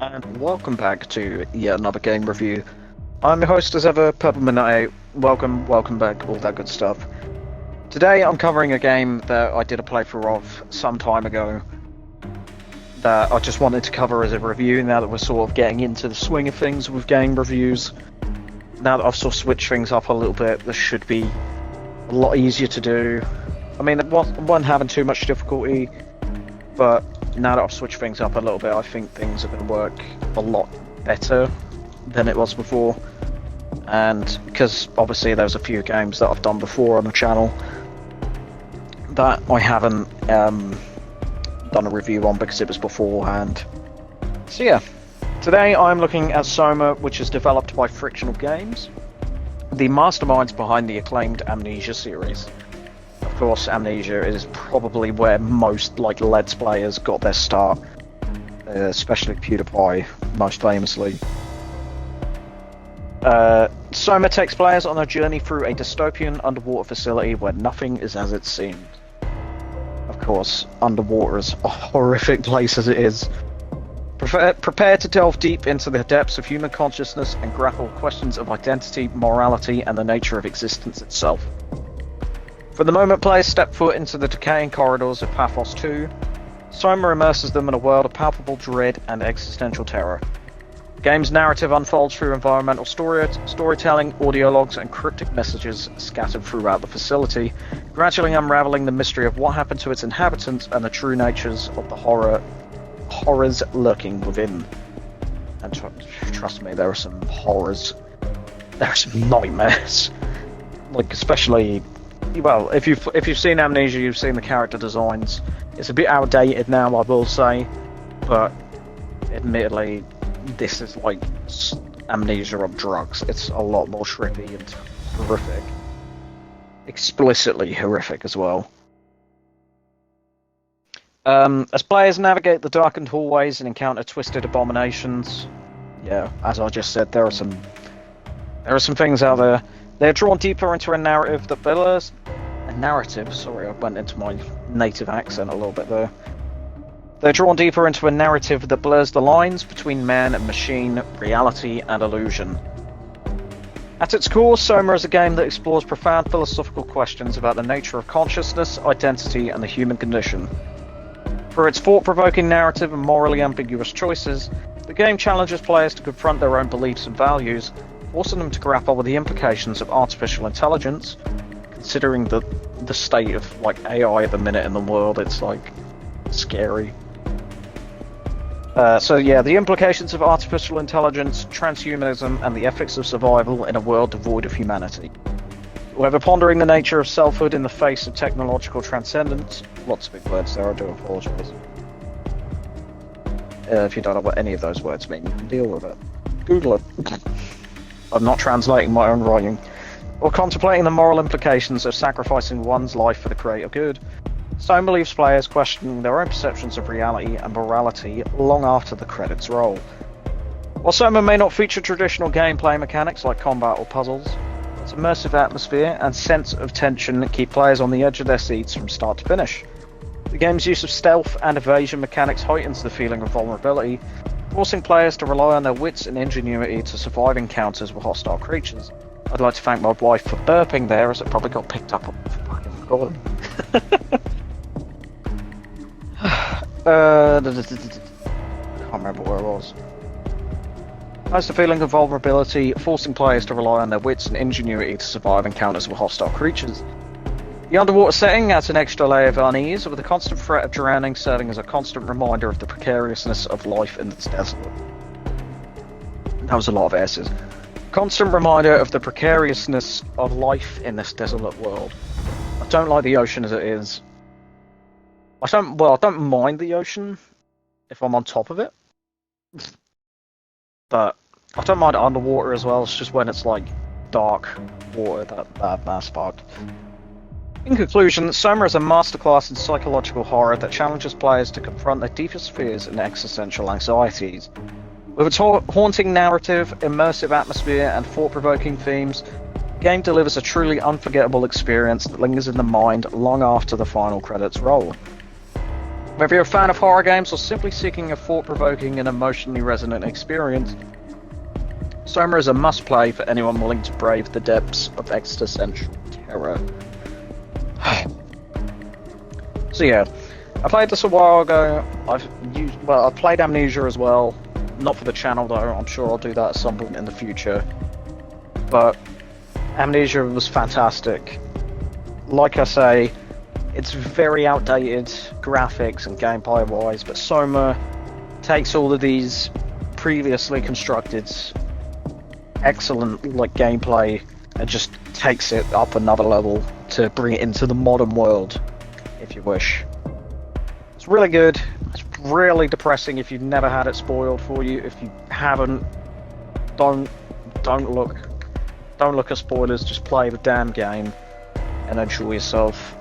and welcome back to yet another game review. I'm your host as ever, Purple Midnight. Welcome back, all that good stuff. Today I'm covering a game that I did a playthrough of some time ago that I just wanted to cover as a review now that we're sort of getting into the swing of things with game reviews. Now that I've sort of switched things up a little bit, this should be a lot easier to do. I mean, it wasn't having too much difficulty, but now that I've switched things up a little bit, I think things are going to work a lot better than it was before. And because obviously there's a few games that I've done before on the channel that I haven't done a review on because it was beforehand. So yeah, today I'm looking at SOMA, which is developed by Frictional Games, the masterminds behind the acclaimed Amnesia series. Of course, Amnesia is probably where most Let's Players got their start, especially PewDiePie, most famously. SOMA takes players on a journey through a dystopian underwater facility where nothing is as it seems. Of course, underwater is a horrific place as it is. Prepare to delve deep into the depths of human consciousness and grapple questions of identity, morality, and the nature of existence itself. From the moment players step foot into the decaying corridors of Paphos 2, SOMA immerses them in a world of palpable dread and existential terror. The game's narrative unfolds through environmental storytelling, audio logs, and cryptic messages scattered throughout the facility, gradually unraveling the mystery of what happened to its inhabitants and the true natures of the horrors lurking within. And trust me, there are some horrors. There are some nightmares. Especially... Well, if you've seen Amnesia, you've seen the character designs. It's a bit outdated now, I will say, but admittedly, this is like Amnesia of drugs. It's a lot more trippy and horrific. Explicitly horrific as well. As players navigate the darkened hallways and encounter twisted abominations, yeah, as I just said, there are some things out there. They're drawn deeper into a narrative that blurs... Sorry, I went into my native accent a little bit there. They're drawn deeper into a narrative that blurs the lines between man and machine, reality and illusion. At its core, SOMA is a game that explores profound philosophical questions about the nature of consciousness, identity, and the human condition. Through its thought-provoking narrative and morally ambiguous choices, the game challenges players to confront their own beliefs and values, forcing them to grapple with the implications of artificial intelligence. Considering the state of AI at the minute in the world, it's scary. So yeah, the implications of artificial intelligence, transhumanism, and the ethics of survival in a world devoid of humanity. Whether pondering the nature of selfhood in the face of technological transcendence, lots of big words there, I do apologise. If you don't know what any of those words mean, you can deal with it. Google it. I'm not translating my own writing. Or contemplating the moral implications of sacrificing one's life for the greater good. SOMA leaves players questioning their own perceptions of reality and morality long after the credits roll. While SOMA may not feature traditional gameplay mechanics like combat or puzzles, its immersive atmosphere and sense of tension keep players on the edge of their seats from start to finish. The game's use of stealth and evasion mechanics heightens the feeling of vulnerability, forcing players to rely on their wits and ingenuity to survive encounters with hostile creatures. I'd like to thank my wife for burping there, as it probably got picked up on the fucking recording. I can't remember where I was. Has the feeling of vulnerability, forcing players to rely on their wits and ingenuity to survive encounters with hostile creatures. The underwater setting adds an extra layer of unease, with the constant threat of drowning serving as a constant reminder of the precariousness of life in this desolate... That was a lot of S's. Constant reminder of the precariousness of life in this desolate world. I don't like the ocean as it is. I don't mind the ocean if I'm on top of it. But I don't mind underwater as well, it's just when it's dark water that's fucked. In conclusion, SOMA is a masterclass in psychological horror that challenges players to confront their deepest fears and existential anxieties. With its haunting narrative, immersive atmosphere, and thought-provoking themes, the game delivers a truly unforgettable experience that lingers in the mind long after the final credits roll. Whether you're a fan of horror games or simply seeking a thought-provoking and emotionally resonant experience, SOMA is a must-play for anyone willing to brave the depths of existential terror. So yeah, I played this a while ago. I played Amnesia as well. Not for the channel though, I'm sure I'll do that at some point in the future. But Amnesia was fantastic. Like I say, it's very outdated graphics and gameplay wise, but SOMA takes all of these previously constructed excellent gameplay and just takes it up another level to bring it into the modern world, if you wish. It's really good. It's really depressing if you've never had it spoiled for you. If you haven't, don't look at spoilers. Just play the damn game and enjoy yourself.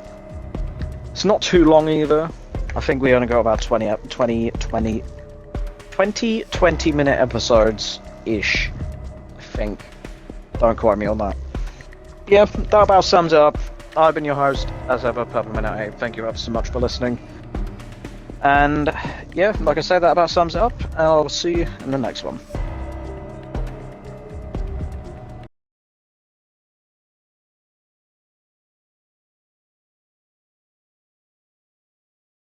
It's not too long either. I think we only got about 20 minute episodes ish. I think. Don't quote me on that. Yeah, that about sums it up. I've been your host, as ever, Peppermint. Thank you ever so much for listening. And yeah, like I said, that about sums it up. And I'll see you in the next one.